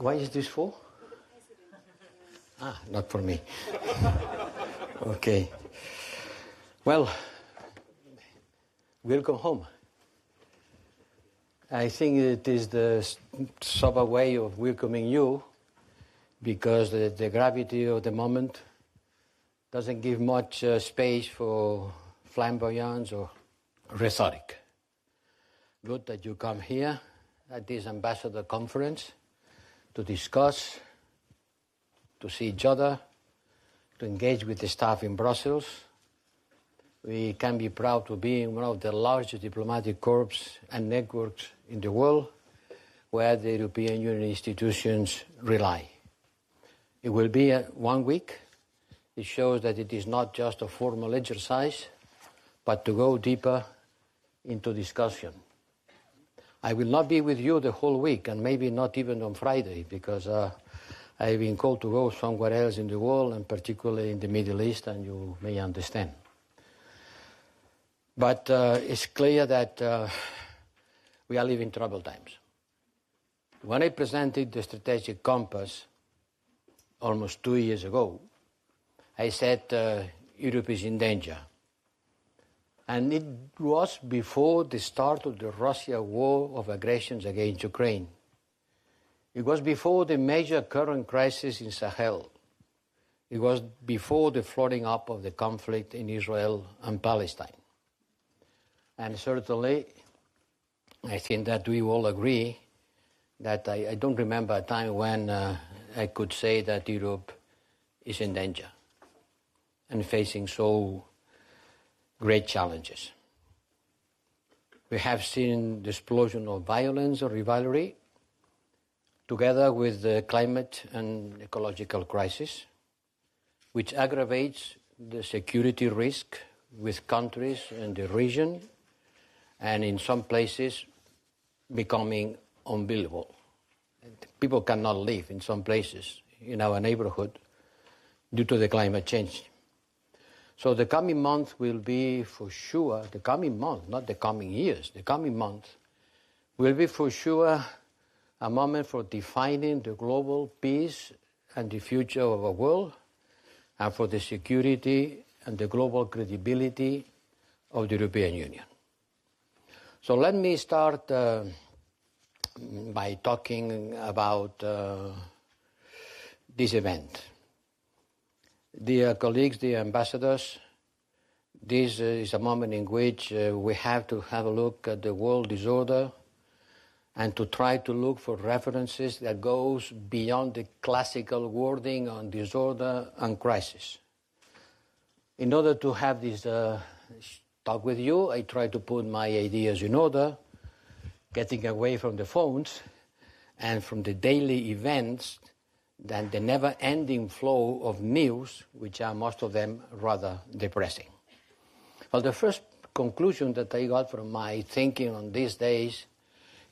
Why is this for? Not for me. Okay. Well, welcome home. I think it is the sober way of welcoming you because the gravity of the moment doesn't give much space for flamboyance or rhetoric. Good that you come here at this ambassador conference to discuss, to see each other, to engage with the staff in Brussels. We can be proud to be in one of the largest diplomatic corps and networks in the world where the European Union institutions rely. It will be 1 week. It shows that it is not just a formal exercise, but to go deeper into discussion. I will not be with you the whole week, and maybe not even on Friday, because I've been called to go somewhere else in the world, and particularly in the Middle East, and you may understand. But it's clear that we are living troubled times. When I presented the strategic compass almost 2 years ago, I said Europe is in danger. And it was before the start of the Russia war of aggressions against Ukraine. It was before the major current crisis in Sahel. It was before the flooding up of the conflict in Israel and Palestine. And certainly, I think that we all agree that I don't remember a time when I could say that Europe is in danger and facing so great challenges. We have seen the explosion of violence or rivalry, together with the climate and ecological crisis, which aggravates the security risk with countries in the region, and in some places becoming unbearable. People cannot live in some places in our neighborhood due to the climate change. So the coming month will be for sure, the coming month, not the coming years, the coming month will be for sure a moment for defining the global peace and the future of our world, and for the security and the global credibility of the European Union. So let me start by talking about this event. Dear colleagues, dear ambassadors, this is a moment in which we have to have a look at the world disorder and to try to look for references that goes beyond the classical wording on disorder and crisis. In order to have this talk with you, I try to put my ideas in order, getting away from the phones and from the daily events than the never-ending flow of news, which are most of them rather depressing. Well, the first conclusion that I got from my thinking on these days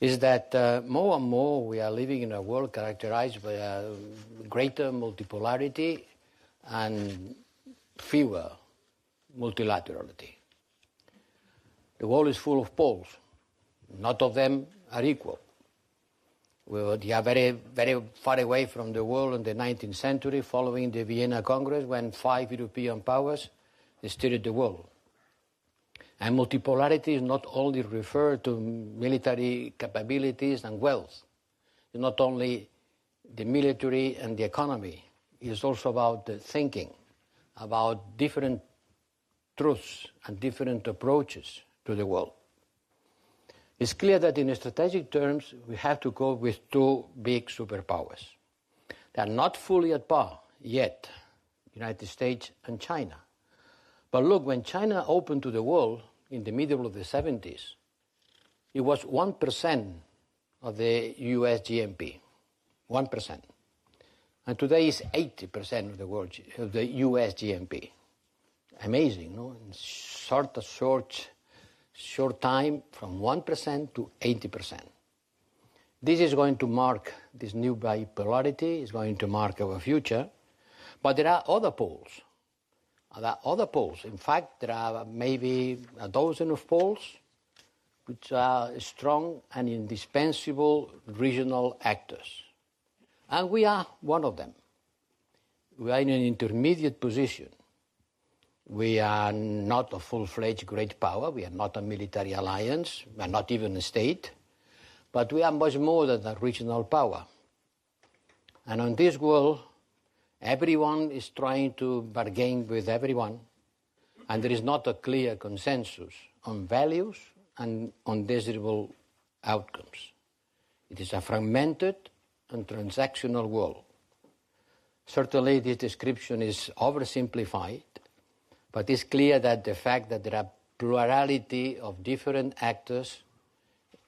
is that more and more we are living in a world characterized by a greater multipolarity and fewer multilaterality. The world is full of poles. Not all of them are equal. We are very, very far away from the world in the 19th century, following the Vienna Congress, when 5 European powers steered the world. And multipolarity is not only referred to military capabilities and wealth. It's not only the military and the economy. It's also about the thinking, about different truths and different approaches to the world. It's clear that in strategic terms, we have to go with 2 big superpowers. They are not fully at par yet, United States and China. But look, when China opened to the world in the middle of the 70s, it was 1% of the US GNP, 1%. And today it's 80% of the US GNP. Amazing, no? In short time, from 1% to 80%. This is going to mark, this new bipolarity is going to mark our future. But there are other poles. In fact, there are maybe a dozen of poles which are strong and indispensable regional actors. And we are one of them. We are in an intermediate position. We are not a full-fledged great power. We are not a military alliance. We are not even a state. But we are much more than a regional power. And on this world, everyone is trying to bargain with everyone. And there is not a clear consensus on values and on desirable outcomes. It is a fragmented and transactional world. Certainly, this description is oversimplified, but it's clear that the fact that there are plurality of different actors,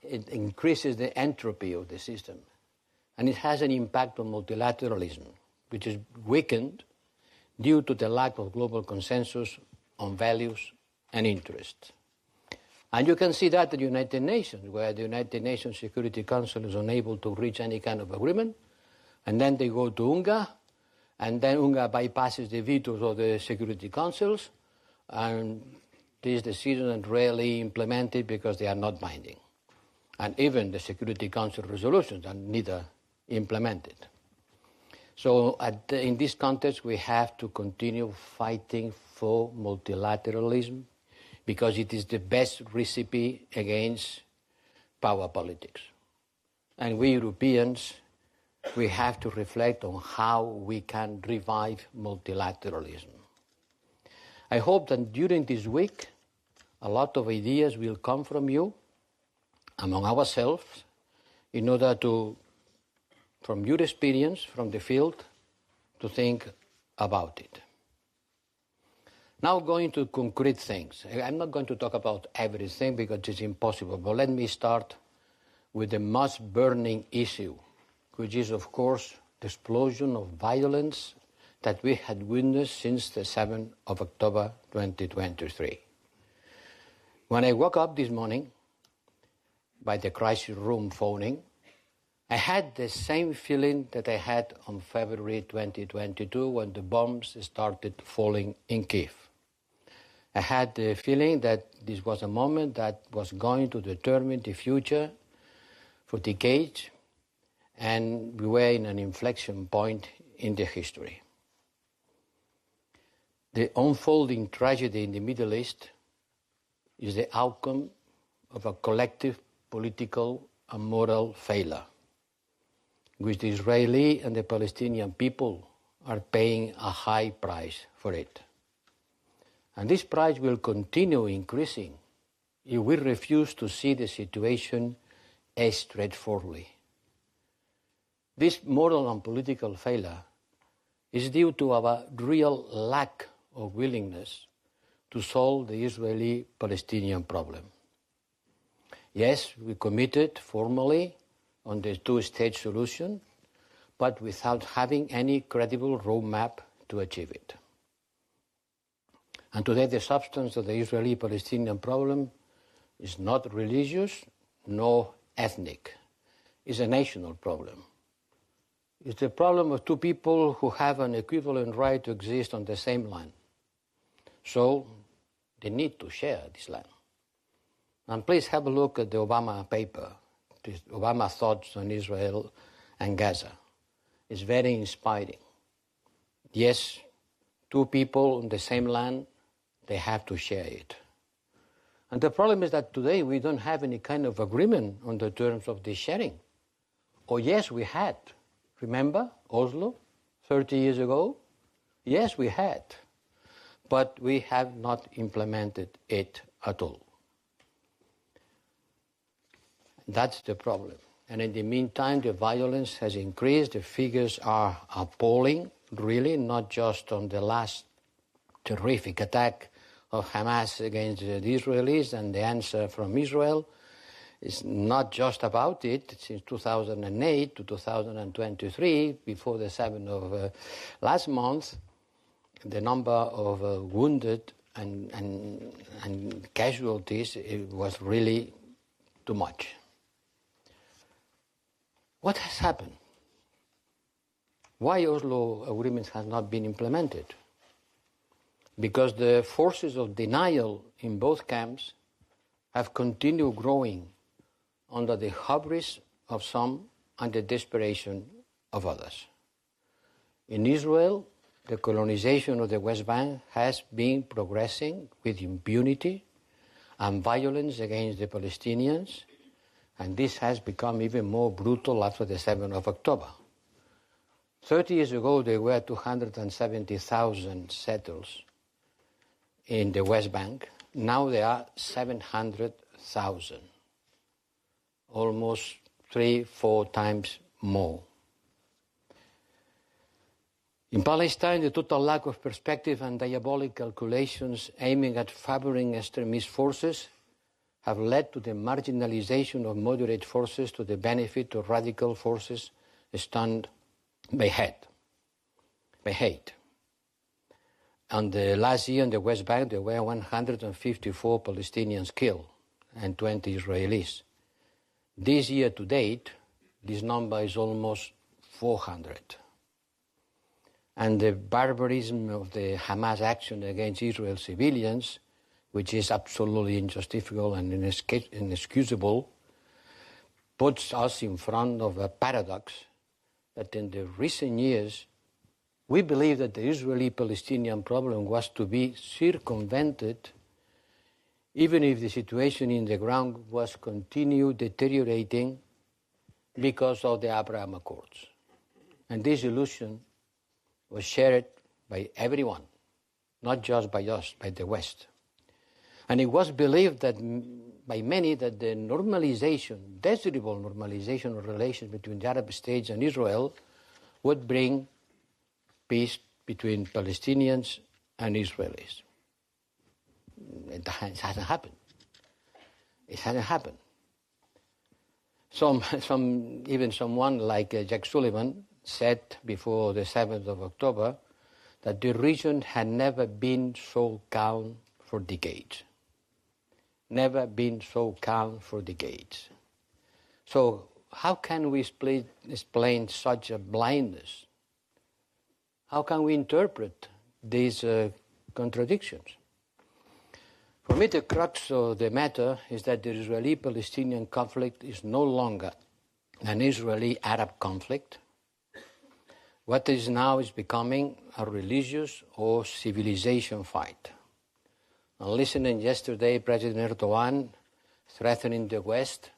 it increases the entropy of the system. And it has an impact on multilateralism, which is weakened due to the lack of global consensus on values and interests. And you can see that at the United Nations, where the United Nations Security Council is unable to reach any kind of agreement, and then they go to UNGA, and then UNGA bypasses the vetoes of the Security Councils, and these decisions are rarely implemented because they are not binding. And even the Security Council resolutions are neither implemented. So in this context, we have to continue fighting for multilateralism because it is the best recipe against power politics. And we Europeans, we have to reflect on how we can revive multilateralism. I hope that during this week, a lot of ideas will come from you, among ourselves, in order to, from your experience, from the field, to think about it. Now going to concrete things. I'm not going to talk about everything because it's impossible, but let me start with the most burning issue, which is, of course, the explosion of violence that we had witnessed since the 7th of October 2023. When I woke up this morning, by the crisis room phoning, I had the same feeling that I had on February 2022 when the bombs started falling in Kiev. I had the feeling that this was a moment that was going to determine the future for decades, and we were in an inflection point in the history. The unfolding tragedy in the Middle East is the outcome of a collective political and moral failure, which the Israeli and the Palestinian people are paying a high price for it. And this price will continue increasing if we refuse to see the situation as straightforwardly. This moral and political failure is due to our real lack of willingness to solve the Israeli-Palestinian problem. Yes, we committed formally on the two-state solution, but without having any credible roadmap to achieve it. And today the substance of the Israeli-Palestinian problem is not religious nor ethnic. It's a national problem. It's the problem of two people who have an equivalent right to exist on the same land. So they need to share this land. And please have a look at the Obama paper, the Obama thoughts on Israel and Gaza. It's very inspiring. Yes, two people on the same land, they have to share it. And the problem is that today we don't have any kind of agreement on the terms of this sharing. Oh yes, we had. Remember Oslo 30 years ago? Yes, we had. But we have not implemented it at all. That's the problem. And in the meantime, the violence has increased. The figures are appalling, really, not just on the last terrific attack of Hamas against the Israelis and the answer from Israel. It's not just about it. Since 2008 to 2023, before the 7th of last month, the number of wounded and casualties, it was really too much. What has happened? Why Oslo agreements have not been implemented? Because the forces of denial in both camps have continued growing under the hubris of some and the desperation of others. In Israel, the colonization of the West Bank has been progressing with impunity and violence against the Palestinians, and this has become even more brutal after the 7th of October. 30 years ago, there were 270,000 settlers in the West Bank. Now there are 700,000, almost 3-4 times more. In Palestine, the total lack of perspective and diabolic calculations aiming at favoring extremist forces have led to the marginalization of moderate forces to the benefit of radical forces stunned by hate. And the last year in the West Bank, there were 154 Palestinians killed and 20 Israelis. This year to date, this number is almost 400. And the barbarism of the Hamas action against Israel civilians, which is absolutely injustifiable and inexcusable, puts us in front of a paradox that in the recent years, we believe that the Israeli-Palestinian problem was to be circumvented even if the situation in the ground was continue deteriorating because of the Abraham Accords. And this illusion was shared by everyone, not just by us, by the West. And it was believed that by many that the normalization, desirable normalization of relations between the Arab states and Israel would bring peace between Palestinians and Israelis. It hasn't happened. It hasn't happened. Even someone like Jack Sullivan said before the 7th of October that the region had never been so calm for decades. Never been so calm for decades. So how can we explain such a blindness? How can we interpret these contradictions? For me, the crux of the matter is that the Israeli-Palestinian conflict is no longer an Israeli-Arab conflict. What is now is becoming a religious or civilization fight. And listening yesterday, President Erdogan threatening the West,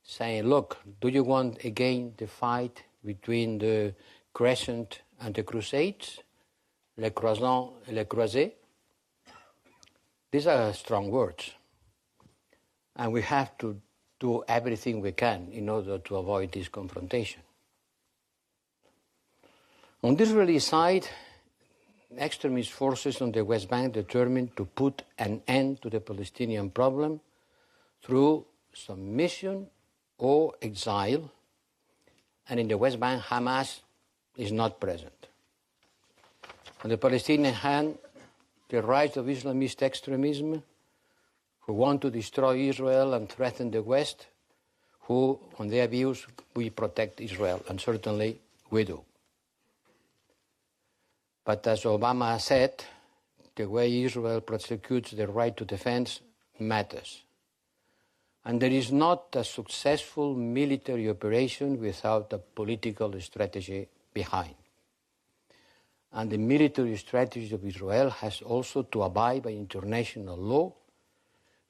saying, look, do you want again the fight between the Crescent and the Crusades, les croisants et les croisés? These are strong words. And we have to do everything we can in order to avoid this confrontation. On the Israeli side, extremist forces on the West Bank determined to put an end to the Palestinian problem through submission or exile, and in the West Bank, Hamas is not present. On the Palestinian hand, the rise of Islamist extremism, who want to destroy Israel and threaten the West, who, on their views, we protect Israel, and certainly we do. But as Obama said, the way Israel prosecutes the right to defense matters. And there is not a successful military operation without a political strategy behind. And the military strategy of Israel has also to abide by international law,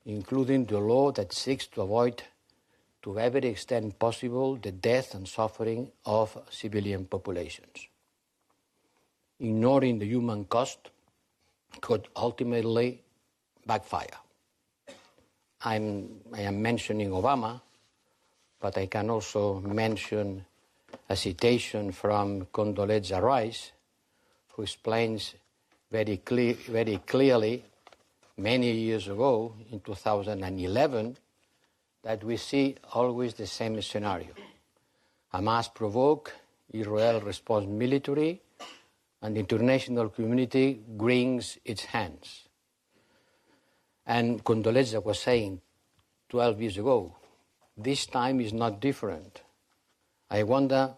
including the law that seeks to avoid, to every extent possible, the death and suffering of civilian populations. Ignoring the human cost could ultimately backfire. I am mentioning Obama, but I can also mention a citation from Condoleezza Rice, who explains very clearly many years ago, in 2011, that we see always the same scenario. Hamas provoke, Israel responds military, and the international community wrings its hands. And Condoleezza was saying 12 years ago, this time is not different. I wonder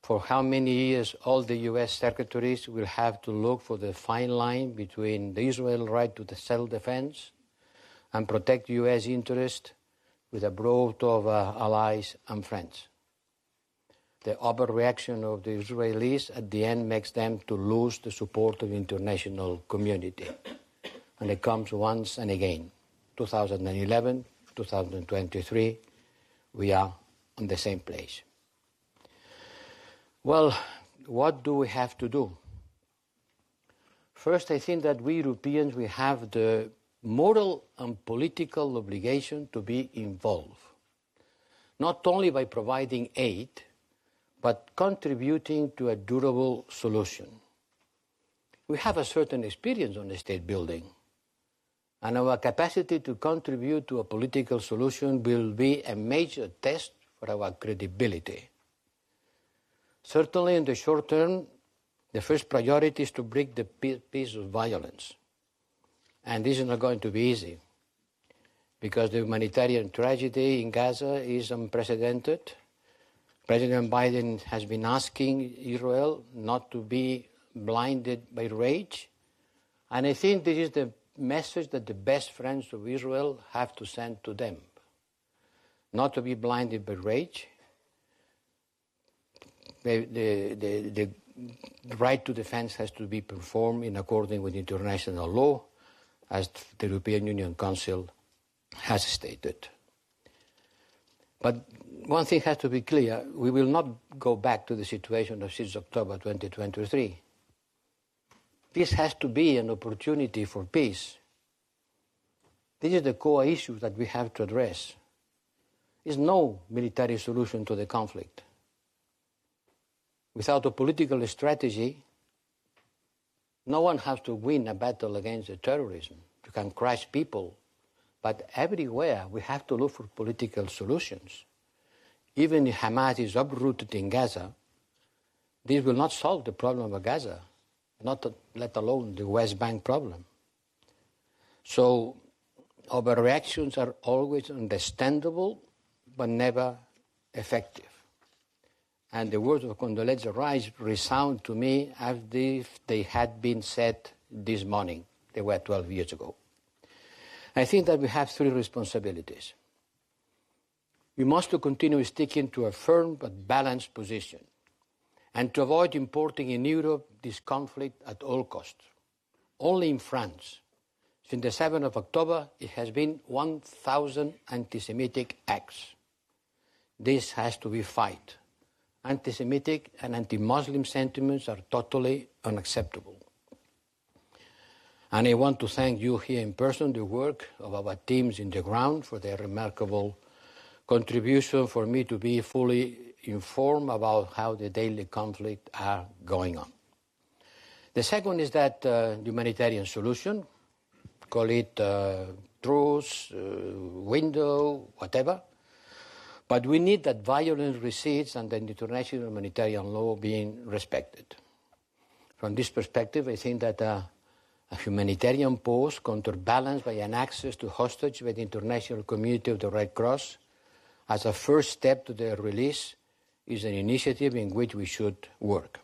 for how many years all the U.S. secretaries will have to look for the fine line between the Israel right to the self-defense and protect U.S. interest with a broad of allies and friends. the overreaction of the Israelis at the end makes them to lose the support of the international community. And it comes once and again. 2011, 2023, we are on the same place. Well, what do we have to do? First, I think that we Europeans, we have the moral and political obligation to be involved, not only by providing aid, but contributing to a durable solution. We have a certain experience on state building, and our capacity to contribute to a political solution will be a major test for our credibility. Certainly in the short term, the first priority is to break the peace of violence. And this is not going to be easy, because the humanitarian tragedy in Gaza is unprecedented. President Biden has been asking Israel not to be blinded by rage. And I think this is the message that the best friends of Israel have to send to them. Not to be blinded by rage. The right to defense has to be performed in accordance with international law, as the European Union Council has stated. But one thing has to be clear: we will not go back to the situation of 6 October 2023. This has to be an opportunity for peace. This is the core issue that we have to address. There is no military solution to the conflict. Without a political strategy, no one has to win a battle against the terrorism. You can crush people, but everywhere we have to look for political solutions. Even if Hamas is uprooted in Gaza, this will not solve the problem of Gaza, let alone the West Bank problem. So overreactions are always understandable, but never effective. And the words of Condoleezza Rice resound to me as if they had been said this morning. They were 12 years ago. I think that we have three responsibilities. We must continue sticking to a firm but balanced position, and to avoid importing in Europe this conflict at all costs. Only in France, since the 7th of October, it has been 1,000 anti-Semitic acts. This has to be fought. Anti-Semitic and anti-Muslim sentiments are totally unacceptable. And I want to thank you here in person, the work of our teams in the ground, for their remarkable contribution for me to be fully informed about how the daily conflict are going on. The second is that humanitarian solution, call it truce, window, whatever. But we need that violence recedes and the international humanitarian law being respected. From this perspective, I think that a humanitarian pause counterbalanced by an access to hostages by the international community of the Red Cross as a first step to their release is an initiative in which we should work.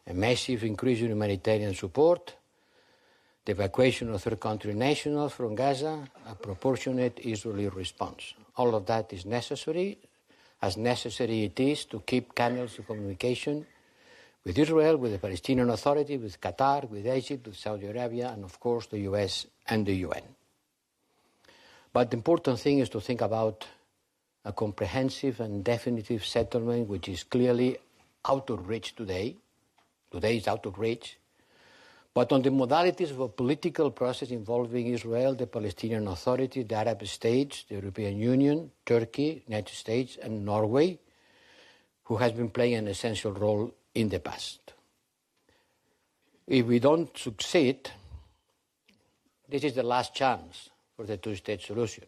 A massive increase in humanitarian support, the evacuation of third country nationals from Gaza, a proportionate Israeli response. All of that is necessary, as necessary it is to keep channels of communication with Israel, with the Palestinian Authority, with Qatar, with Egypt, with Saudi Arabia, and of course the US and the UN. But the important thing is to think about a comprehensive and definitive settlement which is clearly out of reach today. Today is out of reach. But on the modalities of a political process involving Israel, the Palestinian Authority, the Arab states, the European Union, Turkey, United States, and Norway, who has been playing an essential role in the past. If we don't succeed, this is the last chance for the two-state solution.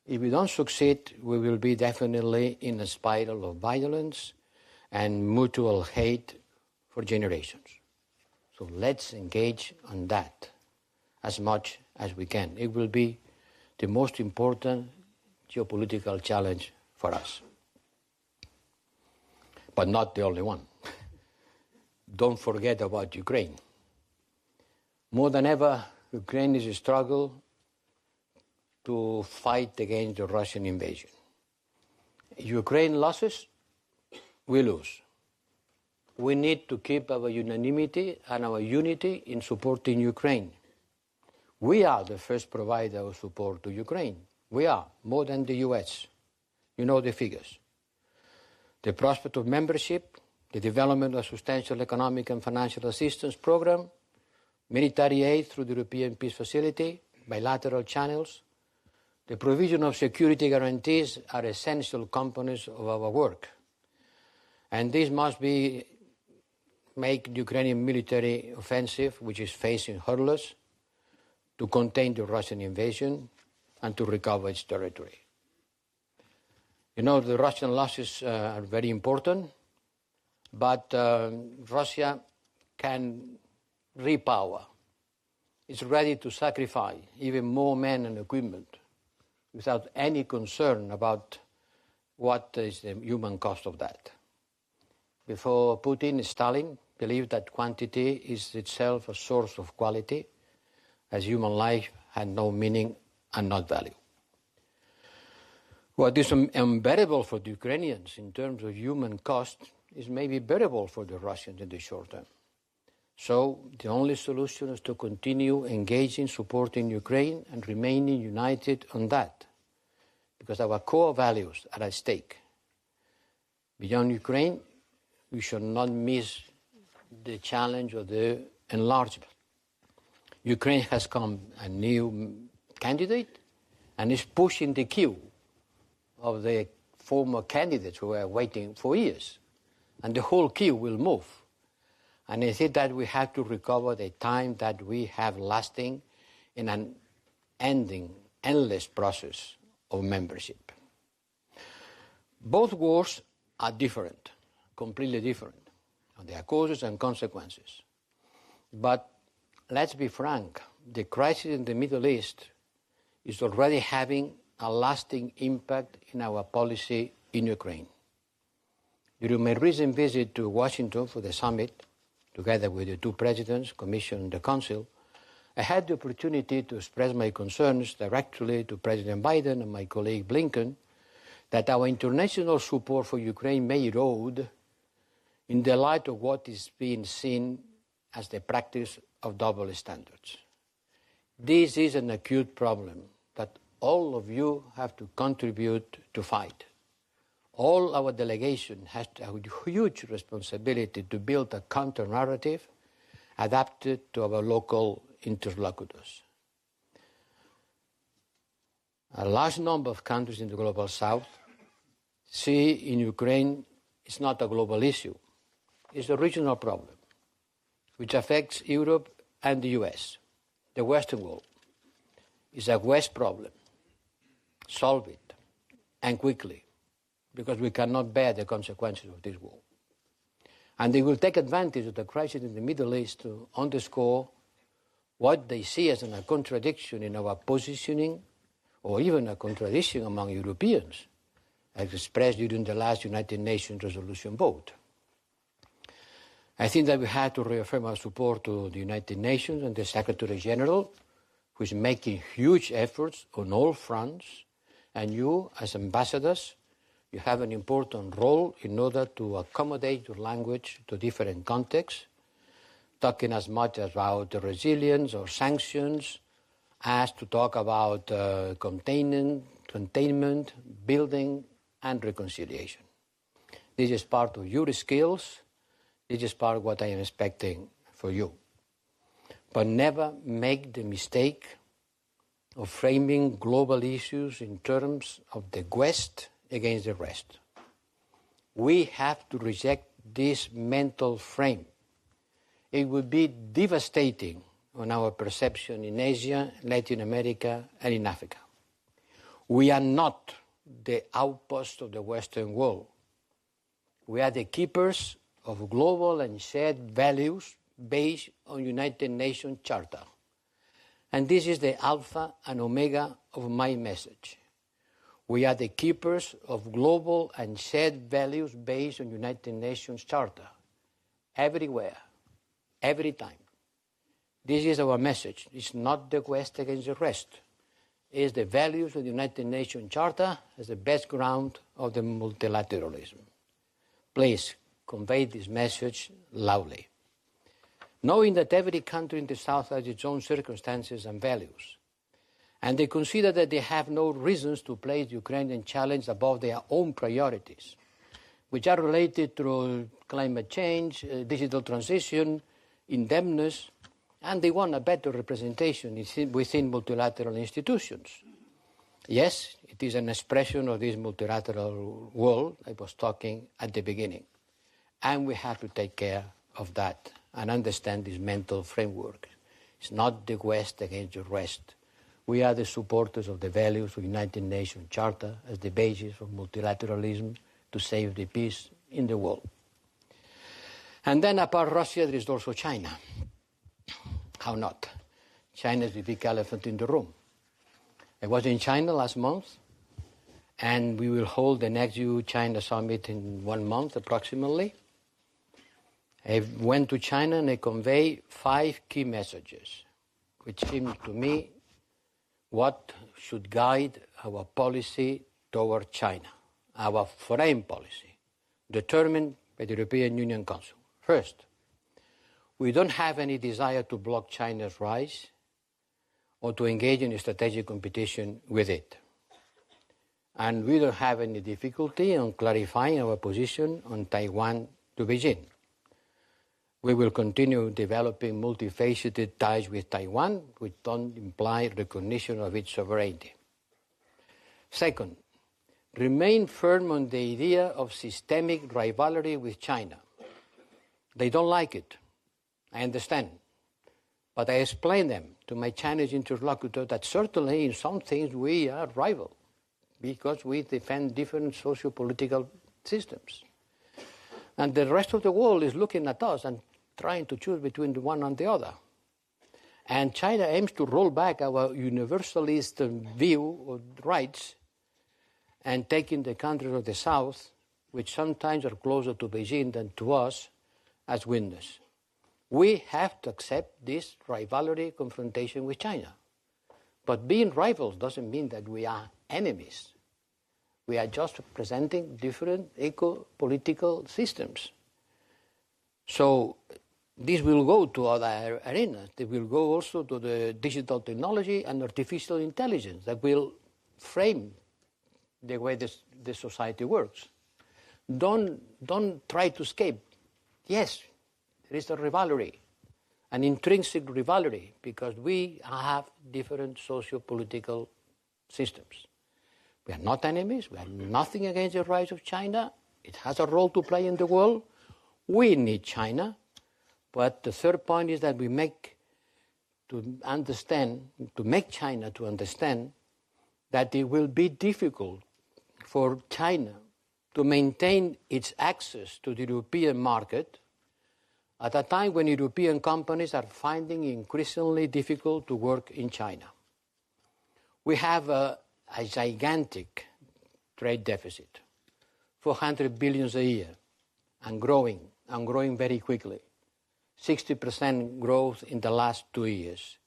If we don't succeed, we will be definitely in a spiral of violence and mutual hate for generations. So let's engage on that as much as we can. It will be the most important geopolitical challenge for us. But not the only one. Don't forget about Ukraine. More than ever, Ukraine is a struggle to fight against the Russian invasion. Ukraine loses, we lose. We need to keep our unanimity and our unity in supporting Ukraine. We are the first provider of support to Ukraine. We are, more than the US. You know the figures. The prospect of membership, the development of substantial economic and financial assistance program, military aid through the European Peace Facility, bilateral channels, the provision of security guarantees are essential components of our work. And this must make the Ukrainian military offensive, which is facing hurdles, to contain the Russian invasion and to recover its territory. You know, the Russian losses are very important, but Russia can repower. It's ready to sacrifice even more men and equipment without any concern about what is the human cost of that. Before Putin, Stalin believed that quantity is itself a source of quality, as human life had no meaning and not value. What is unbearable for the Ukrainians in terms of human cost is maybe bearable for the Russians in the short term. So the only solution is to continue engaging, supporting Ukraine and remaining united on that, because our core values are at stake. Beyond Ukraine, we should not miss the challenge of the enlargement. Ukraine has come a new candidate and is pushing the queue of the former candidates who were waiting for years. And the whole queue will move. And I think that we have to recover the time that we have lasting in an endless process of membership. Both wars are different, completely different. There are causes and consequences. But let's be frank, the crisis in the Middle East is already having a lasting impact in our policy in Ukraine. During my recent visit to Washington for the summit, together with the two presidents, Commission and the Council, I had the opportunity to express my concerns directly to President Biden and my colleague Blinken that our international support for Ukraine may erode in the light of what is being seen as the practice of double standards. This is an acute problem that all of you have to contribute to fight. All our delegation has a huge responsibility to build a counter-narrative adapted to our local interlocutors. A large number of countries in the Global South see in Ukraine it's not a global issue. It's a regional problem which affects Europe and the US, the Western world. It's a West problem. Solve it, and quickly, because we cannot bear the consequences of this war. And they will take advantage of the crisis in the Middle East to underscore what they see as a contradiction in our positioning, or even a contradiction among Europeans, as expressed during the last United Nations resolution vote. I think that we have to reaffirm our support to the United Nations and the Secretary General, who is making huge efforts on all fronts, and you, as ambassadors, you have an important role in order to accommodate your language to different contexts, talking as much about resilience or sanctions as to talk about containment, building, and reconciliation. This is part of your skills. This is part of what I am expecting for you. But never make the mistake of framing global issues in terms of the West against the rest. We have to reject this mental frame. It would be devastating on our perception in Asia, Latin America, and in Africa. We are not the outpost of the Western world. We are the keepers of global and shared values based on United Nations Charter. And this is the alpha and omega of my message. We are the keepers of global and shared values based on United Nations Charter. Everywhere, every time. This is our message. It's not the West against the rest. It's the values of the United Nations Charter as the best ground of the multilateralism. Please convey this message loudly. Knowing that every country in the South has its own circumstances and values, and they consider that they have no reasons to place the Ukrainian challenge above their own priorities, which are related to climate change, digital transition, indebtedness, and they want a better representation within multilateral institutions. Yes, it is an expression of this multilateral world I was talking at the beginning, and we have to take care of that and understand this mental framework. It's not the West against the rest. We are the supporters of the values of the United Nations Charter as the basis of multilateralism to save the peace in the world. And then apart Russia, there is also China. How not? China is the big elephant in the room. I was in China last month, and we will hold the next EU-China summit in 1 month approximately. I went to China and I conveyed 5 key messages, which seem to me what should guide our policy toward China, our foreign policy, determined by the European Union Council. First, we don't have any desire to block China's rise or to engage in a strategic competition with it. And we don't have any difficulty on clarifying our position on Taiwan to Beijing. We will continue developing multifaceted ties with Taiwan, which don't imply recognition of its sovereignty. Second, remain firm on the idea of systemic rivalry with China. They don't like it. I understand. But I explain them to my Chinese interlocutor that certainly in some things we are rival because we defend different socio-political systems. And the rest of the world is looking at us and trying to choose between the one and the other. And China aims to roll back our universalist view of rights and taking the countries of the South, which sometimes are closer to Beijing than to us, as witness. We have to accept this rivalry confrontation with China. But being rivals doesn't mean that we are enemies. We are just presenting different eco-political systems. So this will go to other arenas. They will go also to the digital technology and artificial intelligence that will frame the way the society works. Don't try to escape. Yes, there is a rivalry, an intrinsic rivalry, because we have different socio-political systems. We are not enemies. We have nothing against the rise of China. It has a role to play in the world. We need China. But the third point is that we make China to understand that it will be difficult for China to maintain its access to the European market at a time when European companies are finding it increasingly difficult to work in China. We have a gigantic trade deficit, 400 billion a year, and growing very quickly. 60% growth in the last 2 years.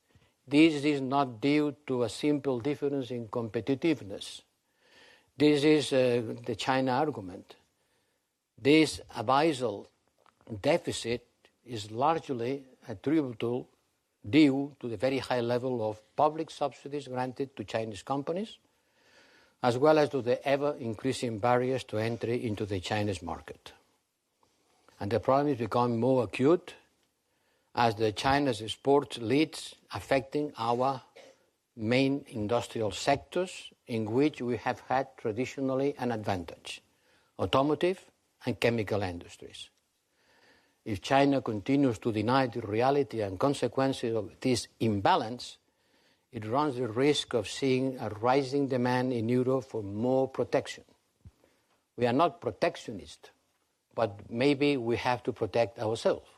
This is not due to a simple difference in competitiveness. This is the China argument. This abyssal deficit is largely attributable due to the very high level of public subsidies granted to Chinese companies, as well as to the ever-increasing barriers to entry into the Chinese market. And the problem is becoming more acute as the China's export leads affecting our main industrial sectors in which we have had traditionally an advantage, automotive and chemical industries. If China continues to deny the reality and consequences of this imbalance, it runs the risk of seeing a rising demand in Europe for more protection. We are not protectionist, but maybe we have to protect ourselves.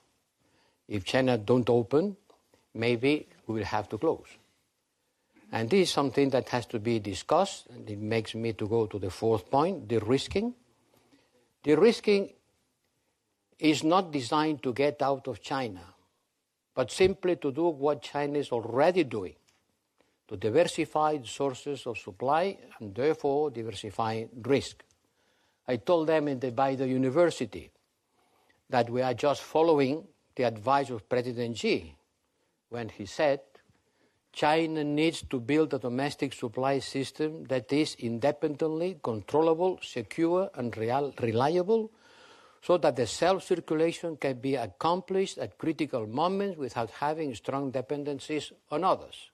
If China don't open, maybe we will have to close. And this is something that has to be discussed, and it makes me to go to the fourth point, de-risking. De-risking is not designed to get out of China, but simply to do what China is already doing, to diversify the sources of supply and therefore diversify risk. I told them by the university that we are just following the advice of President Xi when he said China needs to build a domestic supply system that is independently controllable, secure, and reliable, so that the self-circulation can be accomplished at critical moments without having strong dependencies on others.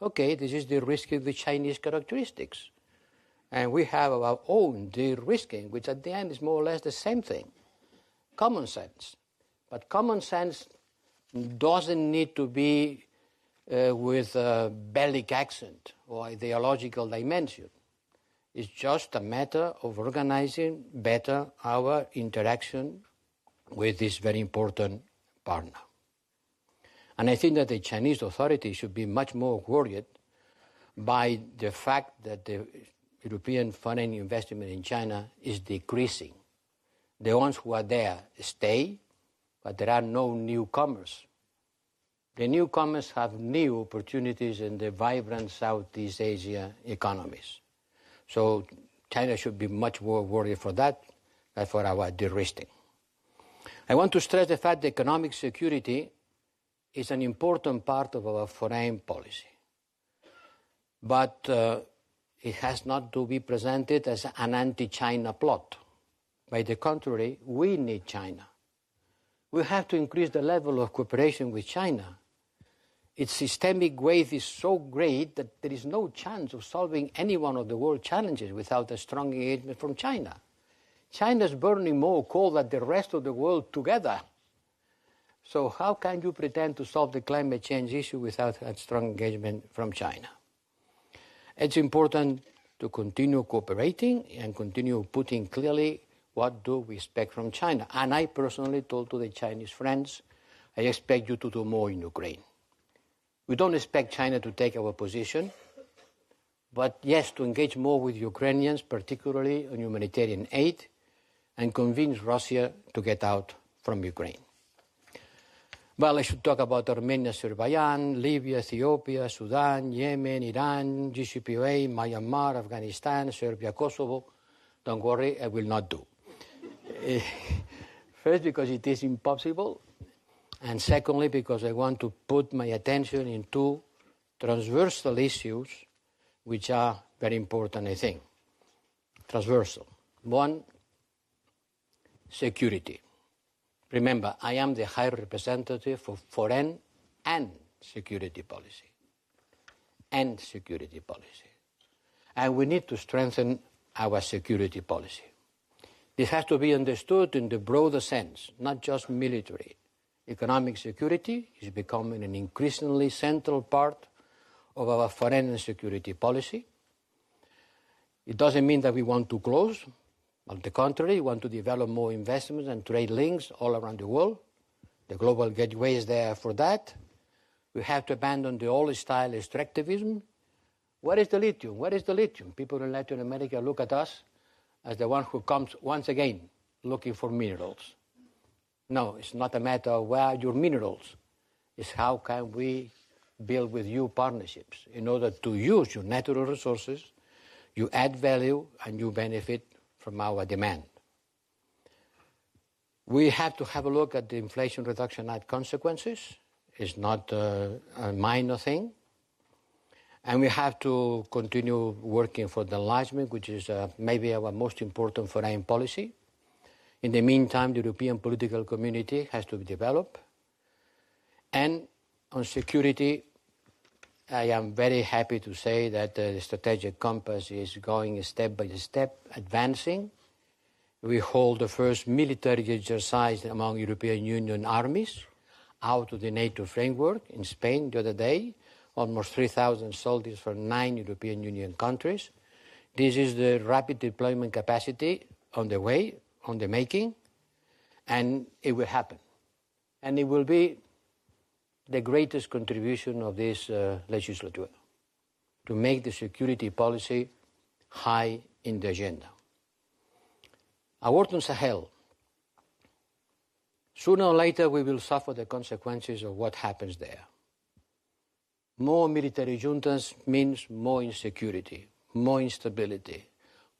Okay, this is de-risking the Chinese characteristics. And we have our own de-risking, which at the end is more or less the same thing. Common sense. But common sense doesn't need to be with a bellic accent or ideological dimension. It's just a matter of organizing better our interaction with this very important partner. And I think that the Chinese authorities should be much more worried by the fact that the European foreign investment in China is decreasing. The ones who are there stay, but there are no newcomers. The newcomers have new opportunities in the vibrant Southeast Asia economies. So China should be much more worried for that than for our de-risking. I want to stress the fact that economic security is an important part of our foreign policy. But it has not to be presented as an anti-China plot. By the contrary, we need China. We have to increase the level of cooperation with China. Its systemic weight is so great that there is no chance of solving any one of the world challenges without a strong engagement from China. China is burning more coal than the rest of the world together. So how can you pretend to solve the climate change issue without a strong engagement from China? It's important to continue cooperating and continue putting clearly what do we expect from China. And I personally told to the Chinese friends, I expect you to do more in Ukraine. We don't expect China to take our position, but yes, to engage more with Ukrainians, particularly on humanitarian aid, and convince Russia to get out from Ukraine. Well, I should talk about Armenia, Azerbaijan, Libya, Ethiopia, Sudan, Yemen, Iran, GCPOA, Myanmar, Afghanistan, Serbia, Kosovo. Don't worry, I will not do. First, because it is impossible. And secondly, because I want to put my attention in two transversal issues which are very important, I think. Transversal. One, security. Remember, I am the High Representative for Foreign and Security Policy. And security policy. And we need to strengthen our security policy. This has to be understood in the broader sense, not just military. Economic security is becoming an increasingly central part of our foreign and security policy. It doesn't mean that we want to close. On the contrary, we want to develop more investments and trade links all around the world. The global gateway is there for that. We have to abandon the old-style extractivism. Where is the lithium? Where is the lithium? People in Latin America look at us as the one who comes once again looking for minerals. No, it's not a matter of where are your minerals. It's how can we build with you partnerships in order to use your natural resources, you add value, and you benefit from our demand. We have to have a look at the Inflation Reduction Act consequences. It's not a minor thing. And we have to continue working for the enlargement, which is maybe our most important foreign policy. In the meantime, the European political community has to be developed. And on security, I am very happy to say that the strategic compass is going step by step, advancing. We hold the first military exercise among European Union armies out of the NATO framework in Spain the other day. Almost 3,000 soldiers from 9 European Union countries. This is the rapid deployment capacity on the way, on the making, and it will happen. And it will be the greatest contribution of this legislature to make the security policy high in the agenda. A word on Sahel. Sooner or later we will suffer the consequences of what happens there. More military juntas means more insecurity, more instability,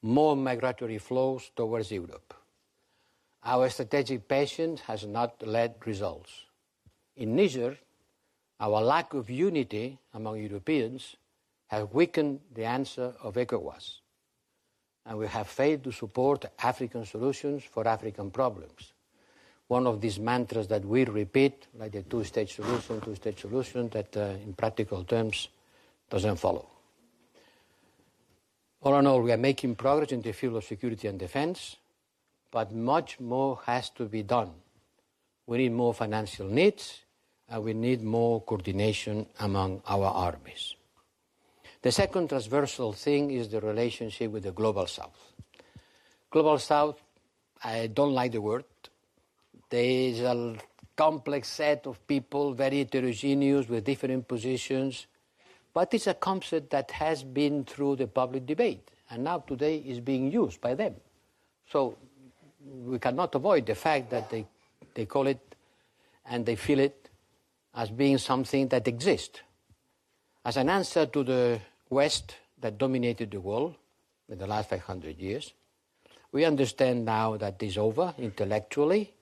more migratory flows towards Europe. Our strategic patience has not led results. In Niger, our lack of unity among Europeans has weakened the answer of ECOWAS, and we have failed to support African solutions for African problems. One of these mantras that we repeat, like the two-state solution, that in practical terms doesn't follow. All in all, we are making progress in the field of security and defense, but much more has to be done. We need more financial needs, and we need more coordination among our armies. The second transversal thing is the relationship with the Global South. Global South, I don't like the word. There is a complex set of people, very heterogeneous, with different positions, but it's a concept that has been through the public debate, and now today is being used by them. So we cannot avoid the fact that they call it and they feel it as being something that exists. As an answer to the West that dominated the world in the last 500 years, we understand now that it's over intellectually,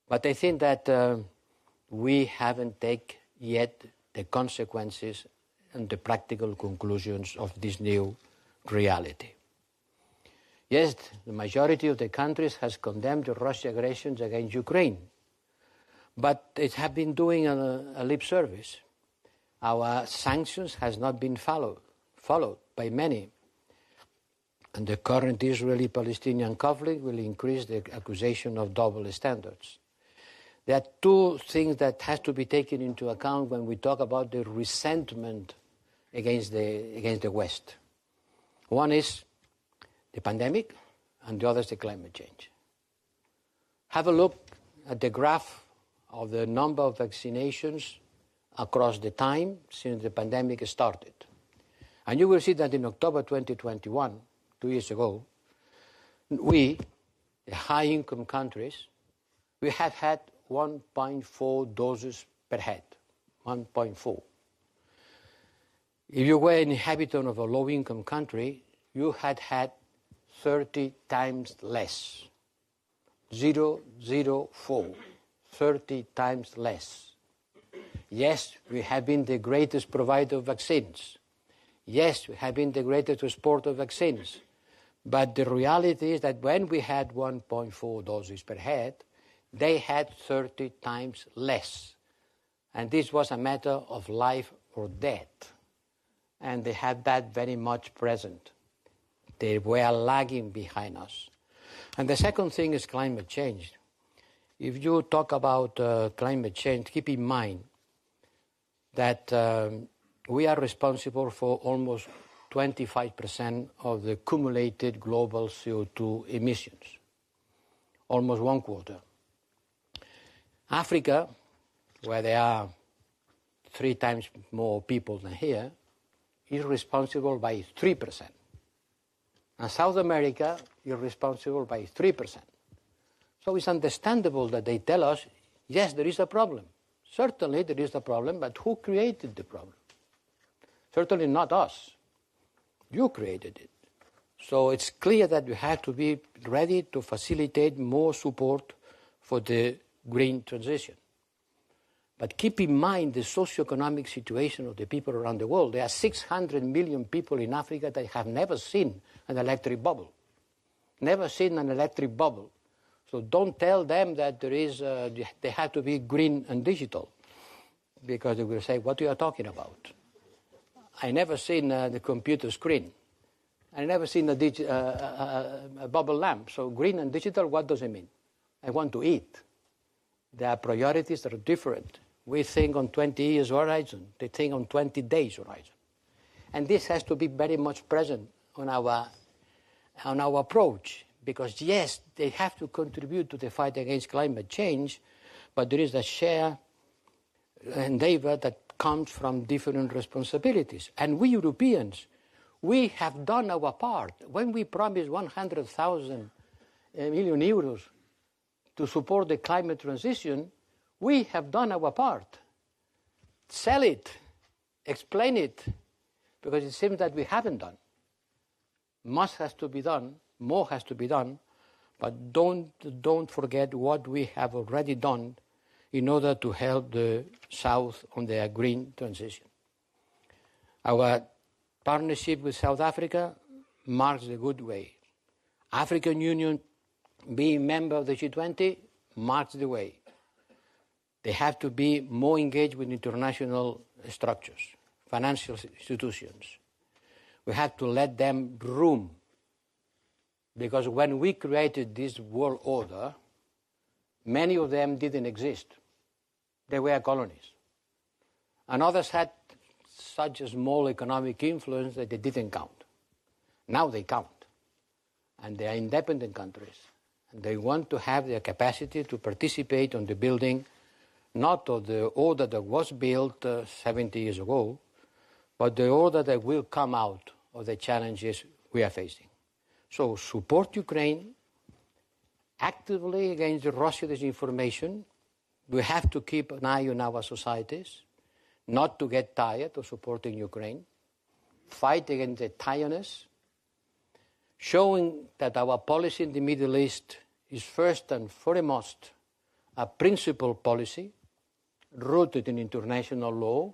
but I think that we haven't taken yet the consequences and the practical conclusions of this new reality. Yes, the majority of the countries has condemned the Russian aggressions against Ukraine, but it has been doing a lip service. Our sanctions has not been followed by many. And the current Israeli-Palestinian conflict will increase the accusation of double standards. There are two things that have to be taken into account when we talk about the resentment against the West. One is the pandemic, and the other is the climate change. Have a look at the graph of the number of vaccinations across the time since the pandemic started. And you will see that in October 2021, 2 years ago, we, the high-income countries, we have had 1.4 doses per head, 1.4. If you were an inhabitant of a low-income country, you had 30 times less. 004, 30 times less. Yes, we have been the greatest provider of vaccines. Yes, we have been the greatest exporter of vaccines. But the reality is that when we had 1.4 doses per head, they had 30 times less. And this was a matter of life or death. And they had that very much present. They were lagging behind us. And the second thing is climate change. If you talk about climate change, keep in mind that we are responsible for almost 25% of the cumulated global CO2 emissions, almost 1/4. Africa, where there are 3 times more people than here, is responsible by 3%. And South America is responsible by 3%. So it's understandable that they tell us, yes, there is a problem. Certainly there is a problem, but who created the problem? Certainly not us. You created it. So it's clear that we have to be ready to facilitate more support for the green transition. But keep in mind the socioeconomic situation of the people around the world. There are 600 million people in Africa that have never seen an electric bubble. Never seen an electric bubble. So don't tell them that they have to be green and digital, because they will say, what are you talking about? I never seen the computer screen. I never seen a bubble lamp. So green and digital, what does it mean? I want to eat. Their priorities are different. We think on 20 years horizon. They think on 20 days horizon. And this has to be very much present on our approach. Because yes, they have to contribute to the fight against climate change, but there is a shared endeavor that comes from different responsibilities. And we Europeans, we have done our part. When we promised 100,000 million euros to support the climate transition, we have done our part. Sell it, explain it, because it seems that we haven't done. Much has to be done, more has to be done, but don't forget what we have already done in order to help the South on their green transition. Our partnership with South Africa marks the good way. African Union being member of the G20 marks the way. They have to be more engaged with international structures, financial institutions. We have to let them room. Because when we created this world order, many of them didn't exist. They were colonies. And others had such a small economic influence that they didn't count. Now they count. And they are independent countries. And they want to have their capacity to participate on the building, not of the order that was built 70 years ago, but the order that will come out of the challenges we are facing. So support Ukraine actively against the Russian disinformation. We have to keep an eye on our societies, not to get tired of supporting Ukraine. Fight against the tiredness, showing that our policy in the Middle East is first and foremost a principled policy rooted in international law.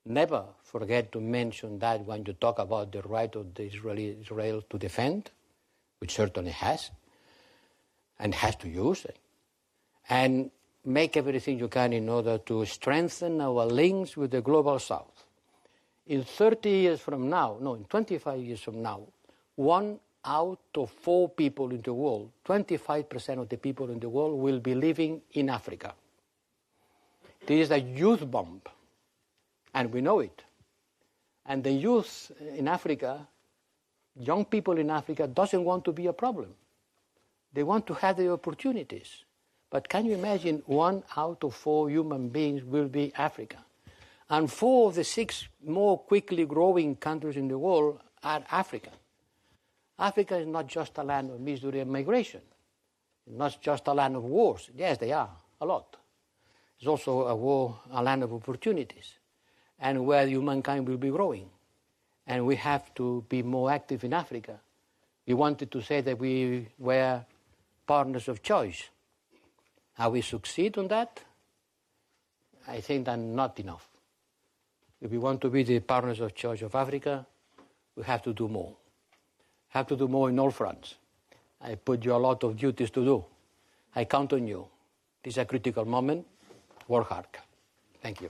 Never forget to mention that when you talk about the right of the Israel to defend, which certainly has, and has to use it, and make everything you can in order to strengthen our links with the global South. In 30 years from now, no, in 25 years from now, 1 out of 4 people in the world, 25% of the people in the world will be living in Africa. This is a youth bomb, and we know it. And the youth in Africa, young people in Africa, doesn't want to be a problem. They want to have the opportunities. But can you imagine 1 out of 4 human beings will be Africa? And 4 of the 6 more quickly growing countries in the world are African. Africa is not just a land of misery and migration. It's not just a land of wars. Yes, they are, a lot. It's also a land of opportunities, and where humankind will be growing. And we have to be more active in Africa. We wanted to say that we were partners of choice. How we succeed on that? I think that not enough. If we want to be the partners of choice of Africa, we have to do more. Have to do more in all fronts. I put you a lot of duties to do. I count on you. This is a critical moment. Work hard. Thank you.